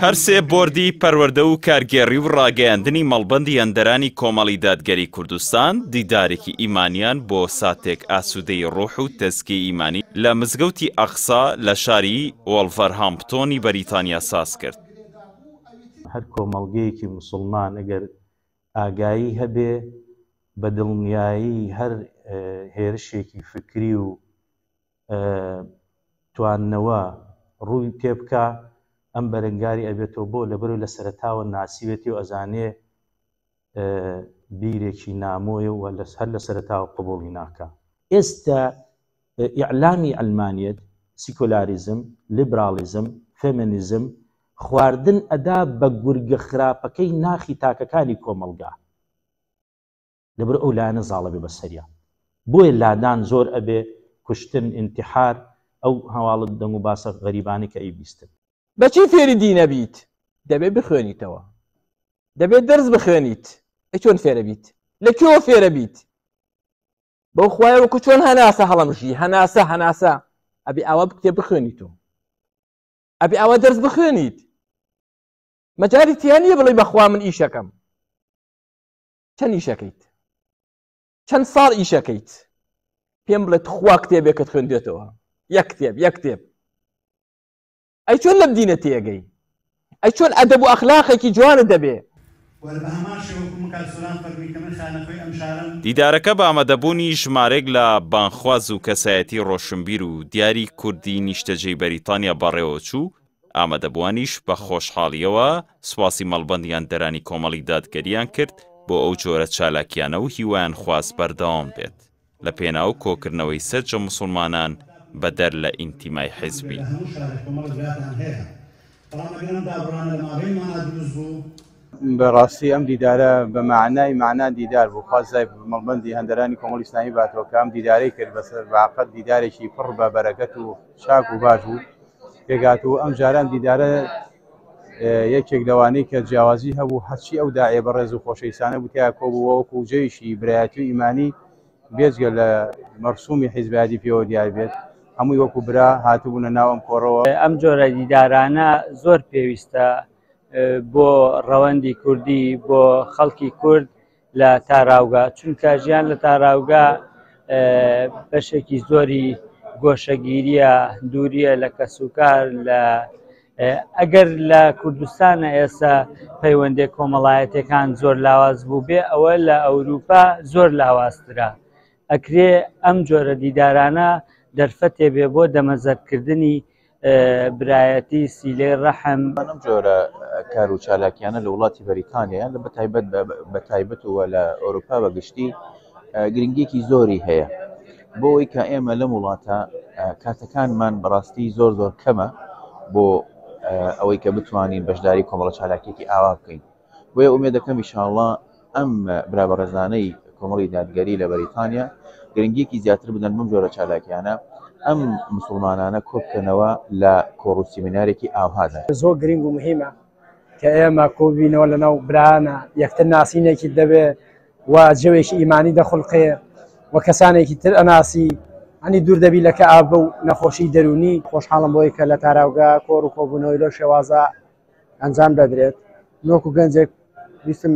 هەرسێ بۆردی پەروەردە و کارگێڕی و ڕاگەیاندنی مەڵبەندی ئەندەرانی کۆمەڵی دادگەری کوردستان دیدارێکی ئیمانیان بۆ ساتێک ئاسوودەی ڕۆح و تەزکیەی ئیمانی لە مزگەوتی ئەقسا لە شاری وۆڵڤەرهامپتۆنی بەریتانیا ساز کرد. هەر کۆمەڵگەیەکی موسڵمان ئەگەر ئاگایی هەبێ بە دڵنیایی هەر هێرشێکی فکری و تواننەوە ڕووی تێبکە ئەم بەرەنگاری ئەبێتەوە بۆ لەبەرو لە سەرەتاوە ناسیوێتی و ئەزانێ بیرێکی نامۆیە و هەر لە سەرەتاوە قبوڵی ناکە. ئێستا ئیعلامی ئەلمانیەت، سیکۆلاریزم، لیبرالیزم، فێمینیزم خواردن ئەدا بە گورگە خراپەکەی ناخی تاکەکانی کۆمەڵگا لەبەر ئەو لایەنە زاڵە بێ بەسەریە. بۆیە لادان زۆر ئەبێ، کوشتن، ئینتیحار، ئەو هەواڵت دەنگ و باسە غەریبانی کە ئەیبیستن. بەچی فێری دینە بیت؟ دەبێت بخوێنیتەوە، دەبێت دەرس بخوێنیت. چۆن فێرە بیت؟ لەکوێوە فێرە بیت؟ بەو خوایە وەکو چۆن هەناسە هەڵەمژی هەناسە ئەبێ ئاوا کتێب بخوێنیتەوە، ئەبێ ئاوا دەرس بخوێنیت. مەجاری تیان نییە بڵێ بەخوا من ئیشەکەم. چەند ئیشەکەیت؟ چەند ساڵ ئیشەکەیت؟ پێم بڵێت خوا کتێبێکت خوێندێتەوە، یەک کتێب. ئەی چۆن لەم دینە تێگەی؟ ئەی چۆن ئەدەب و ئەخلاقێکی جوانت دەبێ؟ دیدارەکە بە ئامادەبوونی ژمارەیەک لە بانخواز و کەسایەتی ڕۆشنبیر و دیاری کوردی نیشتەجێی بەریتانیا بەڕێوە چوو. ئامادەبوانیش بە خۆشحاڵیەوە سواسی مەڵبەندی ئەندەرانی کۆمەڵی دادگەریان کرد بۆ ئەو جۆرە چالاکیانە و هیوایان خواست بەردەوام بێت لە پێناو کۆکردنەوەی سەرجە موسڵمانان بەدەر لە ئینتیمای حیزبی. بەڕاستی ئەم دیدارە بە معنا دیدار بوو، خوازای مەڵبەندی هەندەرانی کۆمەڵی ئیسلامی باتەوە کە ئەم دیدارەی کرد بەسەر باقەت دیدارێکی پڕ بە بەرەکەت و چاک و باش بوو پێگات و ئەم جاران دیدارە یەکێک لەوانەی کە جیاوازی هەبوو هەرچی ئەو داعیە بەڕێز و خۆشەویستانە بوو تیا کۆبووە وەکو جێیشی برایەتی و ئیمانی بێجگە لە مەرسومی حیزبیاتی پێوە دیار بێت، هەمووی وەکو برا هاتوبوونە ناو ئەم کۆڕەوە. ئەم جۆرە دیدارانە زۆر پێویستە بۆ ڕەوەندی کوردی، بۆ خەڵکی کورد لە تاراوگا، چونکە ژیان لە تاراوگا بەشێکی زۆری گۆشەگیریە، دووریە لە کەسوکار. ئەگەر لە کوردستانە ئێستا پەیوەندی کۆمەڵایەتەکان زۆر لاواز بوو بێ، ئەوە لە ئەوروپا زۆر لاوازترە. ئەکرێ ئەم جۆرە دیدارانە دەرفەتێ بێ بۆ دەمەزەرکردنی برایەتی، سیلەی ڕەحم. ئەم جۆرە کار و چالاکیانە لە وڵاتی بەریتانیا لە بەتایبەت وە لە ئەوروپا بەگشتی گرنگێکی زۆری هەیە بۆ ئەوەی کە ئێمە لەم وڵاتە کاتەکانمان بەڕاستی زۆر کەمە بۆ ئەوەی کە بتوانین بەشداری کۆمەڵە چالاکیێکی ئاوا بکەین. بۆیە ئومێد دەکەم ئینشاءڵڵا ئەم برابەڕێزانەی کۆمەڵی دادگەری لە بەریتانیا گرنگێکی زیاتر بدەن بەم جۆرە چالاکیانە ئەم مسلمانانە کۆبکەنەوە لە کۆڕ و سیمینارێکی ئاوهادا. زۆر گرنگ و مهمە کە ئێمە کۆبینەوە لەناو برانە یەکتر ناسینێکی دەبێ و جەوێکی ئیمانی دەخڵقێ و کەسانێکی تر ئەناسی ئەنی دوور دەبی لەکە ئابە و نەخۆشی دەرونی. خۆشحاڵم بۆی کە لە تاراوگا کۆڕ و کۆبوونەوەی لەو شێوازە ئەنجام بدرێت. نۆک و گەنجێک ویستم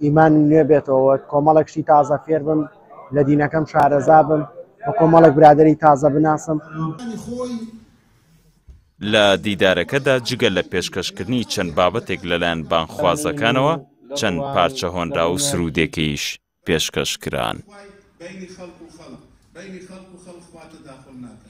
ئیمان نوێ بێتەوە، کۆمەڵێکشی تازە فێر بم، لە دینەکەم شارەزا بم، بە کۆمەڵێک برادەری تازە بناسم. لە دیدارەکەدا جگە لە پێشکەشکردنی چەند بابەتێک لەلایەن بانخوازەکانەوە چەند پارچە هۆنرا و سرودێکیش پێشکەشکران. بینی خەڵک و خەڵک واتە داخل ناکە.